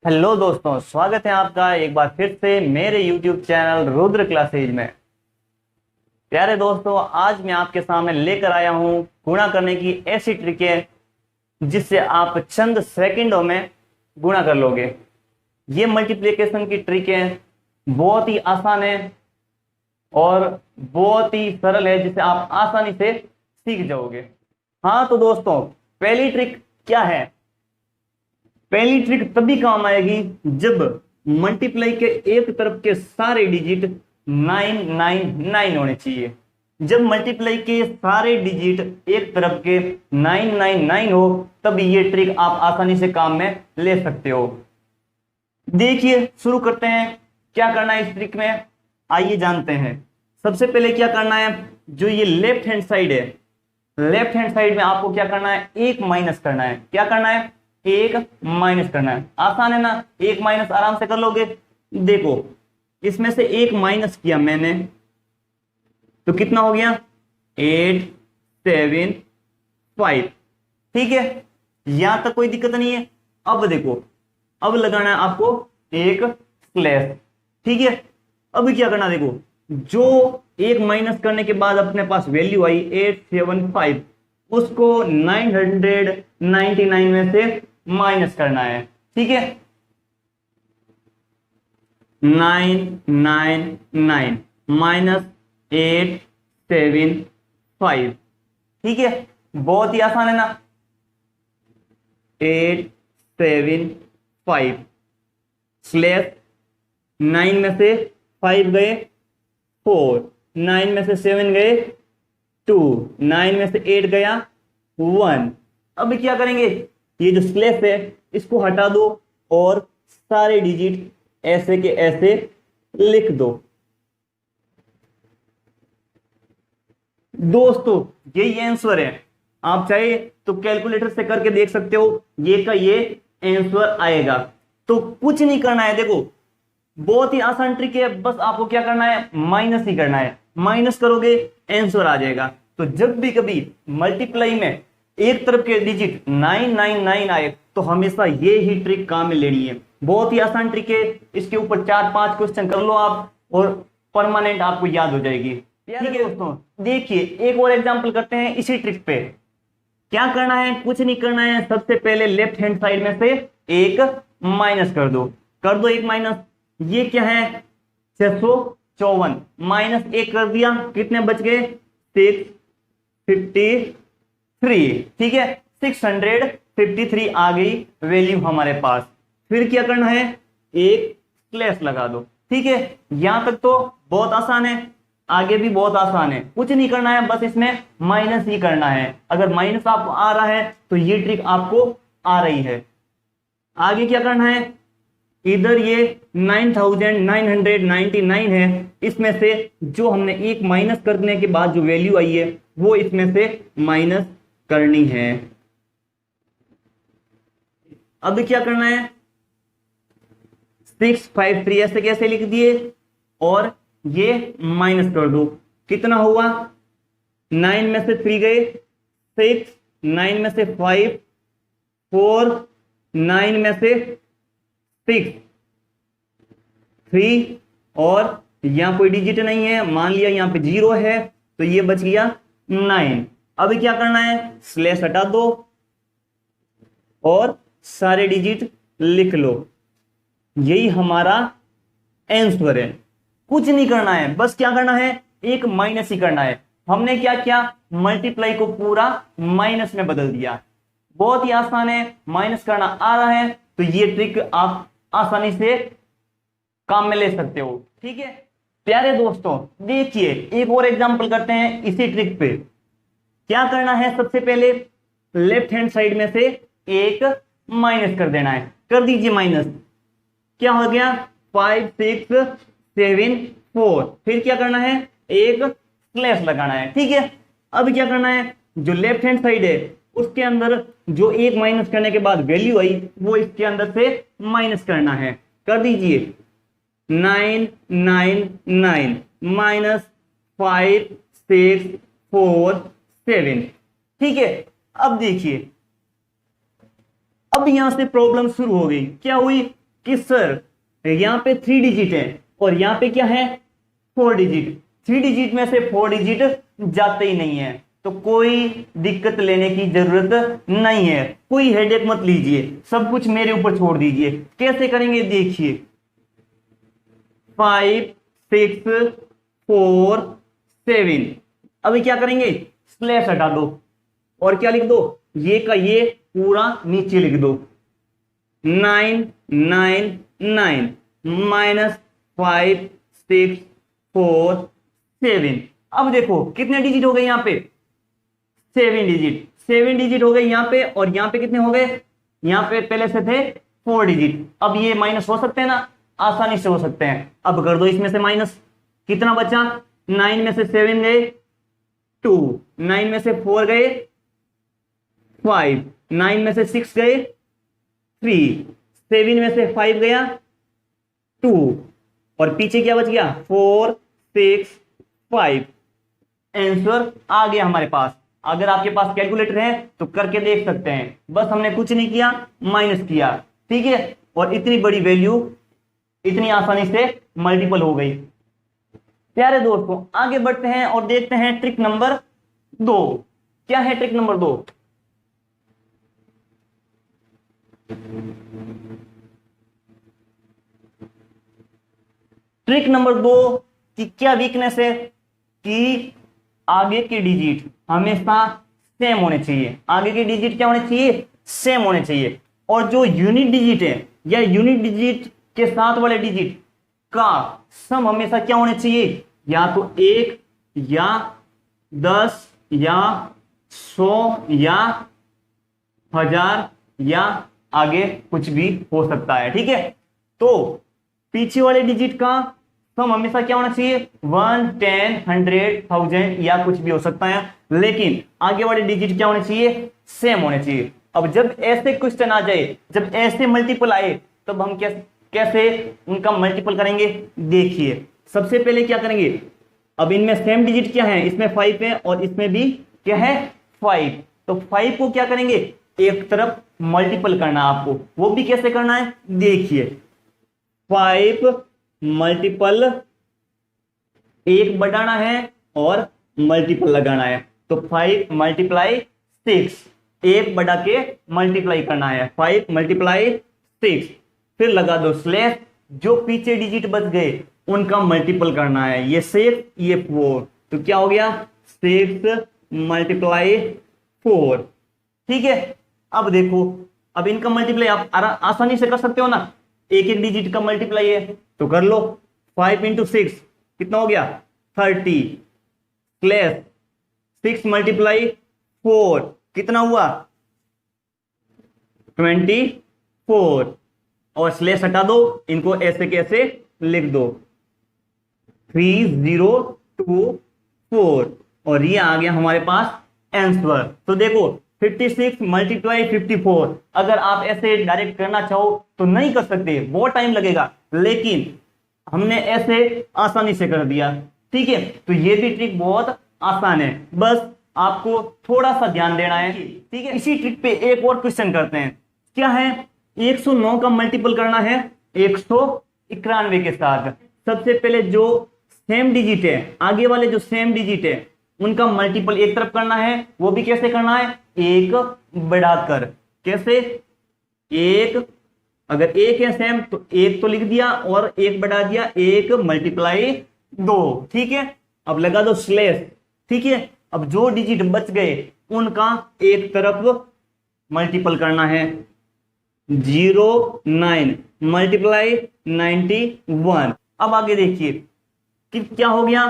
Hello दोस्तों, स्वागत है आपका एक बार फिर से मेरे YouTube चैनल रुद्र क्लासेज में। प्यारे दोस्तों, आज मैं आपके सामने लेकर आया हूं गुणा करने की ऐसी ट्रिकें जिससे आप चंद सेकंडों में गुणा कर लोगे। ये मल्टीप्लिकेशन की ट्रिकें बहुत ही आसान है और बहुत ही सरल है, जिसे आप आसानी से सीख जाओगे। हाँ तो दोस्तों, पहली ट्रिक क्या है? पहली ट्रिक तभी काम आएगी जब मल्टीप्लाई के एक तरफ के सारे डिजिट 999 होने चाहिए। जब मल्टीप्लाई के सारे डिजिट एक तरफ के 999 हो तब ये ट्रिक आप आसानी से काम में ले सकते हो। देखिए, शुरू करते हैं। क्या करना है इस ट्रिक में, आइए जानते हैं। सबसे पहले क्या करना है, जो ये लेफ्ट हैंड साइड है, लेफ्ट हैंड साइड में आपको क्या करना है, एक माइनस करना है। क्या करना है? एक माइनस करना है। आसान है ना, एक माइनस आराम से कर लोगे। देखो, इसमें से एक माइनस किया मैंने तो कितना हो गया? 875। ठीक है, यहां तक कोई दिक्कत नहीं है। अब देखो, अब लगाना है आपको एक स्लैश। ठीक है, अब क्या करना, देखो जो एक माइनस करने के बाद अपने पास वैल्यू आई 875, उसको 999 में से माइनस करना है। ठीक है, 999 माइनस 875। ठीक है, बहुत ही आसान है ना। 875 स्लैश 9 में से 5 गए 4, 9 में से 7 गए 2, 9 में से 8 गया 1। अब क्या करेंगे, ये जो स्लैश है इसको हटा दो और सारे डिजिट ऐसे के ऐसे लिख दो। दोस्तों, यही आंसर है। आप चाहे तो कैलकुलेटर से करके देख सकते हो, ये का ये आंसर आएगा। तो कुछ नहीं करना है, देखो बहुत ही आसान ट्रिक है। बस आपको क्या करना है, माइनस ही करना है। माइनस करोगे आंसर आ जाएगा। तो जब भी कभी मल्टीप्लाई में एक तरफ के डिजिट 999 आए तो हमेशा ये ही ट्रिक काम में लेनी है। बहुत ही आसान ट्रिक है, इसके ऊपर 4-5 क्वेश्चन कर लो आप और परमानेंट आपको याद हो जाएगी। ठीक है दोस्तों, देखिए एक और एग्जांपल करते हैं इसी ट्रिक पे। क्या करना है, कुछ नहीं करना है। सबसे पहले लेफ्ट हैंड साइड में से एक माइनस कर दो। कर दो एक माइनस। ये क्या है, 654 माइनस एक कर दिया, कितने बच गए? 653। ठीक है, 653 आ गई वैल्यू हमारे पास। फिर क्या करना है, एक स्लैश लगा दो। ठीक है, यहां तक तो बहुत आसान है, आगे भी बहुत आसान है। कुछ नहीं करना है, बस इसमें माइनस ही करना है। अगर माइनस आपको आ रहा है तो ये ट्रिक आपको आ रही है। आगे क्या करना है, इधर ये 9999 है, इसमें से जो हमने एक माइनस करने के बाद जो वैल्यू आई है वो इसमें से माइनस करनी है। अब क्या करना है, 653 ऐसे कैसे लिख दिए और ये माइनस कर दो। कितना हुआ? 9 में से 3 गए 6, 9 में से 5 4, 9 में से 6 3 और यहां कोई डिजिट नहीं है, मान लिया यहां पे 0 है तो ये बच गया 9। अब क्या करना है, स्लैश हटा दो और सारे डिजिट लिख लो। यही हमारा आंसर है। कुछ नहीं करना है, बस क्या करना है, एक माइनस ही करना है। हमने क्या किया, मल्टीप्लाई को पूरा माइनस में बदल दिया। बहुत ही आसान है, माइनस करना आ रहा है तो ये ट्रिक आप आसानी से काम में ले सकते हो। ठीक है प्यारे दोस्तों, देखिए एक और एग्जांपल करते हैं इसी ट्रिक पे। क्या करना है, सबसे पहले लेफ्ट हैंड साइड में से एक माइनस कर देना है। कर दीजिए माइनस। क्या हो गया, 5 6 7 4। फिर क्या करना है, एक स्लैश लगाना है। ठीक है, अब क्या करना है, जो लेफ्ट हैंड साइड है उसके अंदर जो एक माइनस करने के बाद वैल्यू आई वो इसके अंदर से माइनस करना है। कर दीजिए 999 माइनस 5 6 4 7। ठीक है, अब देखिए, अब यहां से प्रॉब्लम शुरू हो गई। क्या हुई, कि सर यहाँ पे 3 डिजिट है और यहाँ पे क्या है 4 डिजिट, 3 डिजिट में से 4 डिजिट जाते ही नहीं है, तो कोई दिक्कत लेने की जरूरत नहीं है, कोई हेडेक मत लीजिए, सब कुछ मेरे ऊपर छोड़ दीजिए। कैसे करेंगे देखिए, 5 6 4 7। अभी क्या करेंगे, स्लैश हटा दो और क्या लिख दो, ये का ये पूरा नीचे लिख दो, 9 9 9 माइनस 5 6 4 7। अब देखो कितने डिजिट हो गए यहाँ पे, 7 डिजिट, 7 डिजिट हो गए यहाँ पे, और यहाँ पे कितने हो गए, यहाँ पे पहले से थे 4 डिजिट। अब ये माइनस हो सकते हैं ना, आसानी से हो सकते हैं। अब कर दो इसमें से माइनस, कितना बचा, 9 में से 7 गए 2, 9 में से 4 गए 5, 9 में से 6 गए 3, 7 में से 5 गया 2, और पीछे क्या बच गया 4 6 5। आंसर आ गया हमारे पास। अगर आपके पास कैलकुलेटर है तो करके देख सकते हैं, बस हमने कुछ नहीं किया, माइनस किया, ठीक है, और इतनी बड़ी वैल्यू इतनी आसानी से मल्टीपल हो गई। प्यारे दोस्तों आगे बढ़ते हैं और देखते हैं ट्रिक नंबर 2। क्या है ट्रिक नंबर 2? ट्रिक नंबर 2 की क्या वीकनेस है कि आगे के डिजिट हमेशा सेम होने चाहिए। आगे के डिजिट क्या होने चाहिए, सेम होने चाहिए। और जो यूनिट डिजिट है या यूनिट डिजिट के साथ वाले डिजिट का सम हमेशा क्या होने चाहिए, या तो 1 या 10 या 100 या 1000 या आगे कुछ भी हो सकता है, ठीक है। तो पीछे वाले डिजिट का सम हमेशा क्या होना चाहिए, 1 10 100 1000 या कुछ भी हो सकता है, लेकिन आगे वाले डिजिट क्या होने चाहिए, सेम होने चाहिए। अब जब ऐसे क्वेश्चन आ जाए, जब ऐसे मल्टीपल आए, तब हम कैसे उनका मल्टीपल करेंगे देखिए। सबसे पहले क्या करेंगे, अब इनमें सेम डिजिट क्या है, इसमें 5 है और इसमें भी क्या है 5, तो 5 को क्या करेंगे, एक तरफ मल्टीपल करना आपको। वो भी कैसे करना है देखिए, 5 मल्टीपल एक बढ़ाना है और मल्टीपल लगाना है, तो 5 मल्टीप्लाई 6, एक बढ़ा के मल्टीप्लाई करना है, 5 मल्टीप्लाई 6, फिर लगा दो स्लैश, जो पीछे डिजिट बच गए उनका मल्टीपल करना है, ये 6 ये 4, तो क्या हो गया 6 मल्टीप्लाई 4, ठीक है। अब देखो, अब इनका मल्टीप्लाई आप आसानी से कर सकते हो ना, एक एक डिजिट का मल्टीप्लाई है तो कर लो, 5 इंटू 6 कितना हो गया 30, स्लैश 6 मल्टीप्लाई 4 कितना हुआ 24, और स्लैश हटा दो, इनको ऐसे कैसे लिख दो 3024, और ये आ गया हमारे पास आंसर। तो देखो 56 मल्टीप्लाई 54, अगर आप ऐसे डायरेक्ट करना चाहो तो नहीं कर सकते, बहुत टाइम लगेगा, लेकिन हमने ऐसे आसानी से कर दिया, ठीक है। तो ये भी ट्रिक बहुत आसान है, बस आपको थोड़ा सा ध्यान देना है, ठीक है। इसी ट्रिक पे एक और क्वेश्चन करते हैं। क्या है, 109 का मल्टीपल करना है 191 के साथ। सबसे पहले जो सेम डिजिट है, आगे वाले जो सेम डिजिट है उनका मल्टीपल एक तरफ करना है, वो भी कैसे करना है, एक बढ़ाकर। कैसे, एक, अगर एक है सेम तो एक तो लिख दिया और एक बढ़ा दिया, एक मल्टीप्लाई 2, ठीक है। अब लगा दो स्लैश, ठीक है। अब जो डिजिट बच गए उनका एक तरफ मल्टीपल करना है, 09 मल्टीप्लाई 91। अब आगे देखिए कि क्या हो गया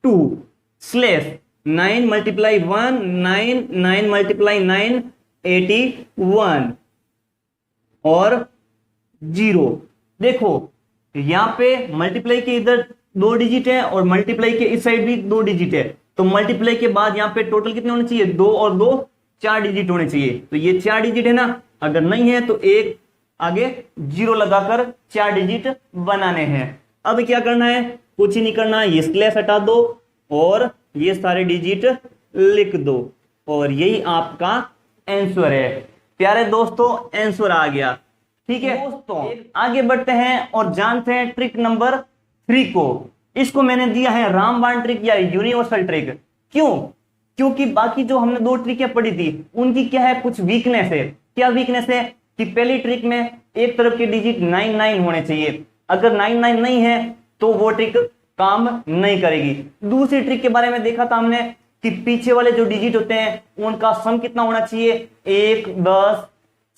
2 स्लैश 9 मल्टीप्लाई 1 9 9 मल्टीप्लाई 9 81 और 0। देखो यहां पे मल्टीप्लाई के इधर 2 डिजिट है और मल्टीप्लाई के इस साइड भी 2 डिजिट है, तो मल्टीप्लाई के बाद यहां पे टोटल कितने होने चाहिए, 2 और 2 4 डिजिट होने चाहिए। तो ये 4 डिजिट है ना, अगर नहीं है तो एक आगे 0 लगाकर 4 डिजिट बनाने हैं। अब क्या करना है, कुछ ही नहीं करना, ये स्लैश हटा दो और ये सारे डिजिट लिख दो, और यही आपका आंसर है। प्यारे दोस्तों आंसर आ गया। ठीक है दोस्तों, आगे बढ़ते हैं और जानते हैं ट्रिक नंबर 3 को। इसको मैंने दिया है रामबाण ट्रिक या यूनिवर्सल ट्रिक। क्यों? क्योंकि बाकी जो हमने 2 ट्रिकें पढ़ी थी उनकी क्या है, कुछ वीकनेस है। क्या वीकनेस है कि पहली ट्रिक में एक तरफ के डिजिट 9 होने चाहिए, अगर 9 नहीं है तो वो ट्रिक काम नहीं करेगी। दूसरी ट्रिक के बारे में देखा था हमने कि पीछे वाले जो डिजिट होते हैं उनका सम कितना होना चाहिए, 1, 10,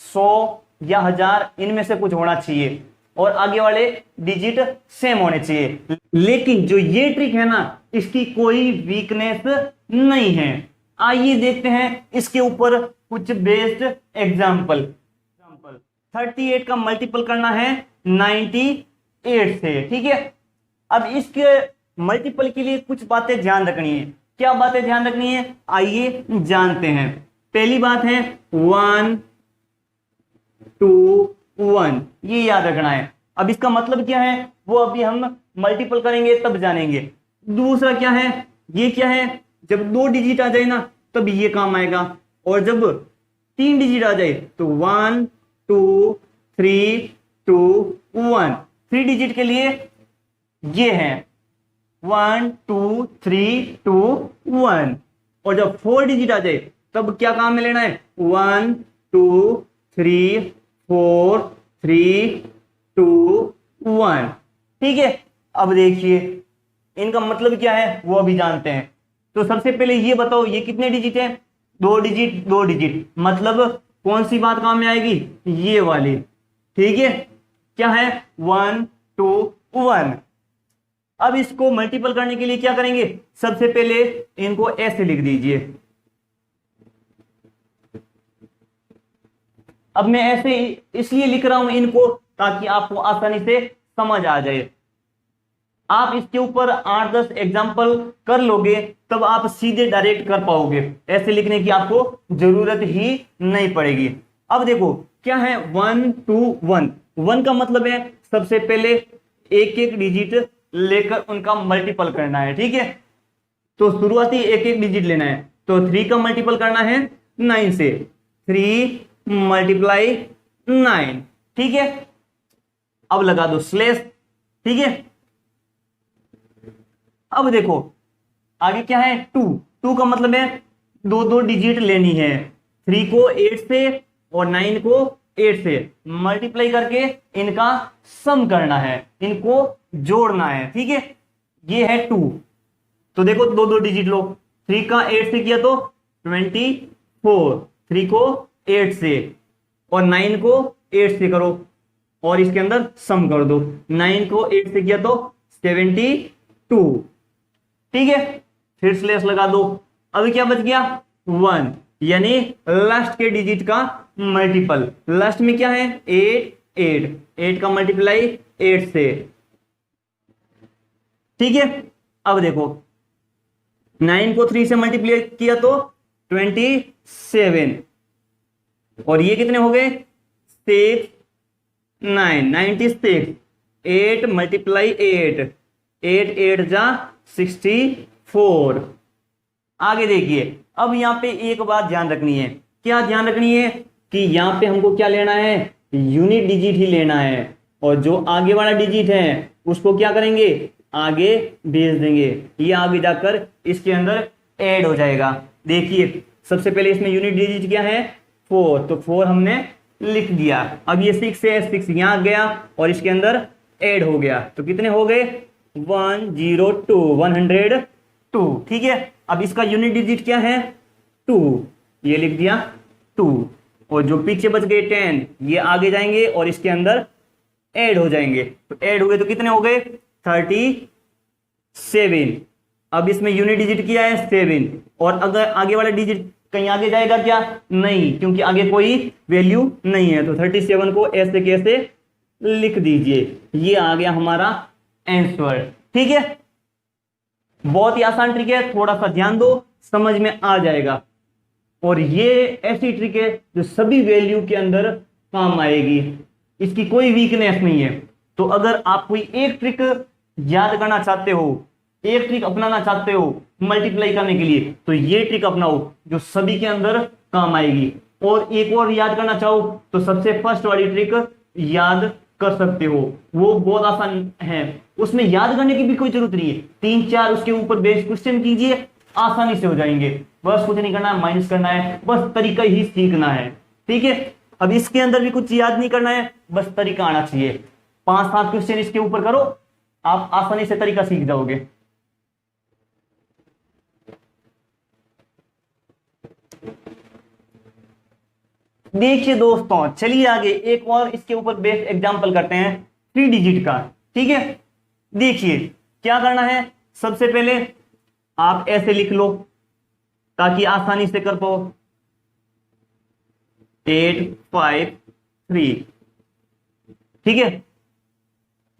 100 या 1000 इनमें से कुछ होना चाहिए, और आगे वाले डिजिट सेम होने चाहिए। लेकिन जो ये ट्रिक है ना, इसकी कोई वीकनेस नहीं है। आइए देखते हैं इसके ऊपर कुछ बेस्ड एग्जाम्पल। 38 का मल्टीपल करना है 98 से, ठीक है। अब इसके मल्टीपल के लिए कुछ बातें ध्यान रखनी है। क्या बातें ध्यान रखनी है, आइए जानते हैं। पहली बात है 1 2 1, ये याद रखना है। अब इसका मतलब क्या है वो अभी हम मल्टीपल करेंगे तब जानेंगे। दूसरा क्या है, ये क्या है, जब 2 डिजिट आ जाए ना तब ये काम आएगा, और जब 3 डिजिट आ जाए तो 1 2 3 2 1। 3 डिजिट के लिए ये है 1 2 3 2 1, और जब 4 डिजिट आ जाए तब क्या काम में लेना है, 1 2 3 4 3 2 1, ठीक है। अब देखिए इनका मतलब क्या है वो अभी जानते हैं। तो सबसे पहले ये बताओ ये कितने डिजिट है, 2 डिजिट 2 डिजिट, मतलब कौन सी बात काम में आएगी, ये वाली, ठीक है। क्या है 1 2 1। अब इसको मल्टीपल करने के लिए क्या करेंगे, सबसे पहले इनको ऐसे लिख दीजिए। अब मैं ऐसे इसलिए लिख रहा हूं इनको ताकि आपको आसानी से समझ आ जाए। आप इसके ऊपर 8-10 एग्जाम्पल कर लोगे तब आप सीधे डायरेक्ट कर पाओगे, ऐसे लिखने की आपको जरूरत ही नहीं पड़ेगी। अब देखो क्या है 1 2 1। 1 का मतलब है सबसे पहले एक एक डिजिट लेकर उनका मल्टीपल करना है, ठीक है। तो शुरुआती एक एक डिजिट लेना है, तो 3 का मल्टीपल करना है 9 से, 3 मल्टीप्लाई 9, ठीक है। अब लगा दो स्लेश, ठीक है। अब देखो आगे क्या है 2। 2 का मतलब है 2 डिजिट लेनी है, 3 को 8 से और 9 को 8 से मल्टीप्लाई करके इनका सम करना है, इनको जोड़ना है, ठीक है। ये है 2। तो देखो 2 डिजिट लो, 3 का 8 से किया तो 24, 3 को 8 से और 9 को 8 से करो और इसके अंदर सम कर दो, 9 को 8 से किया तो 72, ठीक है। फिर स्लेश लगा दो। अभी क्या बच गया 1, यानी लास्ट के डिजिट का मल्टीपल। लास्ट में क्या है 8 8 का मल्टीप्लाई 8 से, ठीक है। अब देखो 9 को 3 से मल्टीप्लाई किया तो 27, और ये कितने हो गए 6 9 96, 8 मल्टीप्लाई 8 8 8 जा 64। आगे देखिए अब यहां पे एक बात ध्यान रखनी है। क्या ध्यान रखनी है कि यहां पे हमको क्या लेना है, यूनिट डिजिट ही लेना है, और जो आगे वाला डिजिट है उसको क्या करेंगे आगे भेज देंगे, ये आगे जाकर इसके अंदर ऐड हो जाएगा। देखिए सबसे पहले इसमें यूनिट डिजिट क्या है 4, तो 4 हमने लिख दिया। अब ये 6 है, 6 यहां गया और इसके अंदर ऐड हो गया, तो कितने हो गए 102 102, ठीक है। अब इसका यूनिट डिजिट क्या है 2, ये लिख दिया 2, और जो पीछे बच गए 10 ये आगे जाएंगे और इसके अंदर ऐड हो जाएंगे, तो ऐड हो गए तो कितने हो गए 37। अब इसमें यूनिट डिजिट किया है 7, और अगर आगे वाला डिजिट कहीं आगे जाएगा क्या, नहीं, क्योंकि आगे कोई वैल्यू नहीं है, तो 37 को ऐसे कैसे लिख दीजिए, ये आ गया हमारा आंसर, ठीक है। बहुत ही आसान ट्रिक है, थोड़ा सा ध्यान दो समझ में आ जाएगा। और ये ऐसी ट्रिक है जो सभी वैल्यू के अंदर काम आएगी, इसकी कोई वीकनेस नहीं है। तो अगर आप कोई एक ट्रिक याद करना चाहते हो, एक ट्रिक अपनाना चाहते हो मल्टीप्लाई करने के लिए, तो ये ट्रिक अपनाओ जो सभी के अंदर काम आएगी। और एक और याद करना चाहो तो सबसे फर्स्ट वाली ट्रिक याद कर सकते हो, वो बहुत आसान है, उसमें याद करने की भी कोई जरूरत नहीं है। 3-4 उसके ऊपर बेस्ड क्वेश्चन कीजिए, आसानी से हो जाएंगे। बस कुछ नहीं करना है, माइनस करना है, बस तरीका ही सीखना है। ठीक है, अब इसके अंदर भी कुछ याद नहीं करना है, बस तरीका आना चाहिए। 5-7 क्वेश्चन इसके ऊपर करो, आप आसानी से तरीका सीख जाओगे। देखिए दोस्तों, चलिए आगे एक और इसके ऊपर बेस्ड एग्जांपल करते हैं 3 डिजिट का। ठीक है, देखिए क्या करना है। सबसे पहले आप ऐसे लिख लो ताकि आसानी से कर पाओ, 853। ठीक है,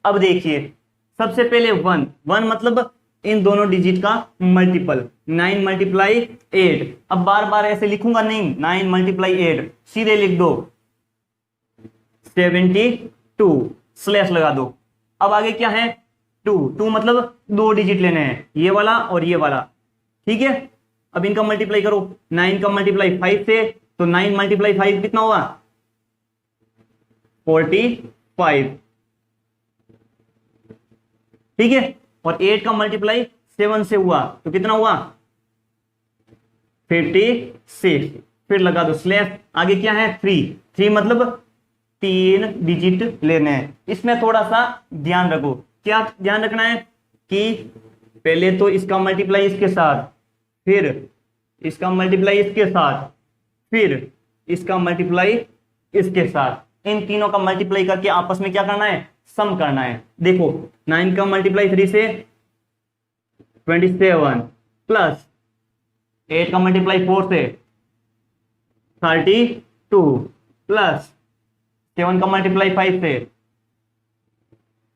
अब देखिए सबसे पहले 1 मतलब इन दोनों डिजिट का मल्टीपल, 9 मल्टीप्लाई 8। अब बार बार ऐसे लिखूंगा नहीं, 9 मल्टीप्लाई 8 सीधे लिख दो 72, स्लैश लगा दो। अब आगे क्या है, 2 मतलब 2 डिजिट लेने हैं, ये वाला और ये वाला। ठीक है, अब इनका मल्टीप्लाई करो, 9 का मल्टीप्लाई 5 से, तो 9 मल्टीप्लाई 5 कितना हुआ, 45। ठीक है, और 8 का मल्टीप्लाई 7 से हुआ तो कितना हुआ, 56। फिर लगा दो स्लैश। आगे क्या है, 3 मतलब 3 डिजिट लेने हैं। इसमें थोड़ा सा ध्यान रखो, क्या ध्यान रखना है कि पहले तो इसका मल्टीप्लाई इसके साथ, फिर इसका मल्टीप्लाई इसके साथ, फिर इसका मल्टीप्लाई इसके साथ। इन तीनों का मल्टीप्लाई करके आपस में क्या करना है, सम करना है। देखो 9 का मल्टीप्लाई 3 से 27, प्लस 8 का मल्टीप्लाई 4 से 32, प्लस 7 का मल्टीप्लाई 5 से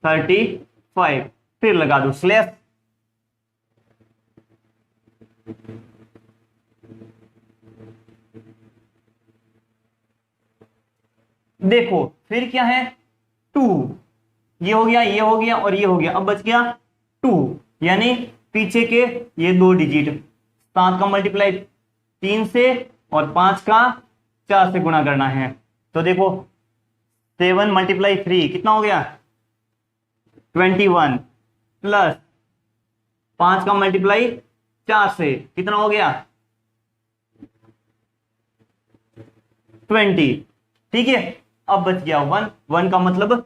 35। फिर लगा दो स्लैश। देखो फिर क्या है, 2, ये हो गया, ये हो गया और ये हो गया, अब बच गया 2, यानी पीछे के ये 2 डिजिट। 7 का मल्टीप्लाई 3 से और 5 का 4 से गुणा करना है। तो देखो 7 मल्टीप्लाई 3 कितना हो गया, 21, प्लस 5 का मल्टीप्लाई 4 से कितना हो गया, 20। ठीक है, अब बच गया 1 का मतलब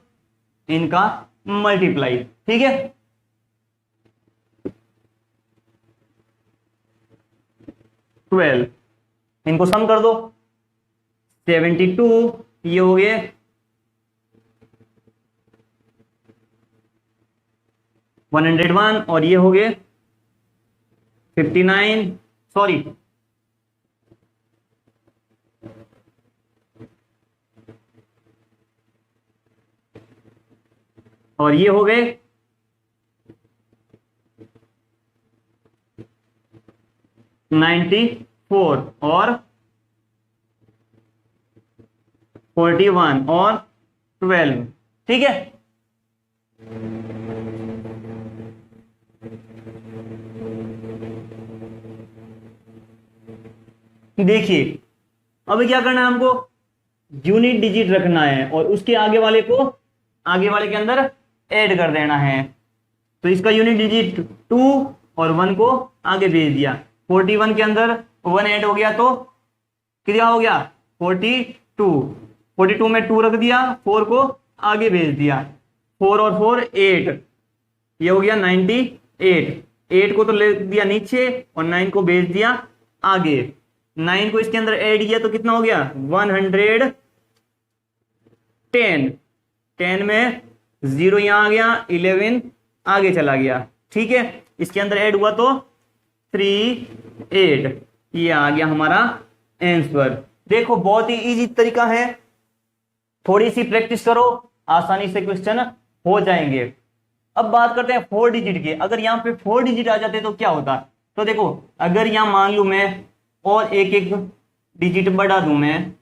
इनका मल्टीप्लाई। ठीक है, इनको सम कर दो, 72 ये हो गए 101 और ये हो गए 59, सॉरी और ये हो गए 94 और 41 और 12। ठीक है, देखिए अब क्या करना है, हमको यूनिट डिजिट रखना है और उसके आगे वाले को आगे वाले के अंदर ऐड कर देना है। तो इसका यूनिट डिजिट 2 और 1 को आगे भेज दिया। 41 के अंदर 1 ऐड हो गया तो कितना हो गया, 42। 42 में 2 रख दिया, 4 को आगे भेज दिया, 4 और 4 8, ये हो गया 98। 8 को तो ले दिया नीचे और 9 को भेज दिया आगे। 9 को इसके अंदर ऐड किया तो कितना हो गया, 110। 10 में 0 यहां आ गया, 11 आगे चला गया। ठीक है, इसके अंदर ऐड हुआ तो 38, ये आ गया हमारा आंसर। देखो बहुत ही इजी तरीका है, थोड़ी सी प्रैक्टिस करो, आसानी से क्वेश्चन हो जाएंगे। अब बात करते हैं 4 डिजिट की। अगर यहाँ पे 4 डिजिट आ जाते तो क्या होता, तो देखो अगर यहां मान लू मैं और एक एक डिजिट बढ़ा दूं मैं,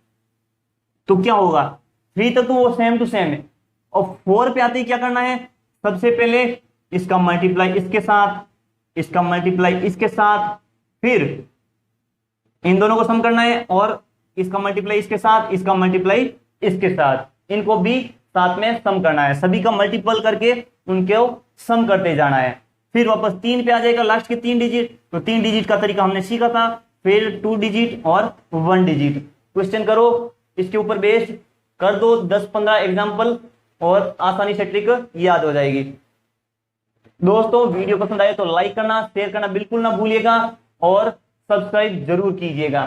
तो क्या होगा, 3 तक तो वो सेम टू सेम है, और 4 पे आते ही क्या करना है, सबसे पहले इसका मल्टीप्लाई इसके साथ, इसका मल्टीप्लाई इसके साथ, फिर इन दोनों को सम करना है और इसका मल्टीप्लाई इसके साथ, इसका मल्टीप्लाई इसके साथ। इनको भी साथ में सम करना है, सभी का मल्टीपल करके उनको सम करते जाना है। फिर वापस 3 पे आ जाएगा लास्ट के 3 डिजिट, तो 3 डिजिट का तरीका हमने सीखा था, फिर 2 डिजिट और 1 डिजिट। क्वेश्चन करो, इसके ऊपर बेस्ड कर दो 10-15 एग्जाम्पल और आसानी से ट्रिक याद हो जाएगी। दोस्तों वीडियो पसंद आए तो लाइक करना, शेयर करना बिल्कुल ना भूलिएगा और सब्सक्राइब जरूर कीजिएगा।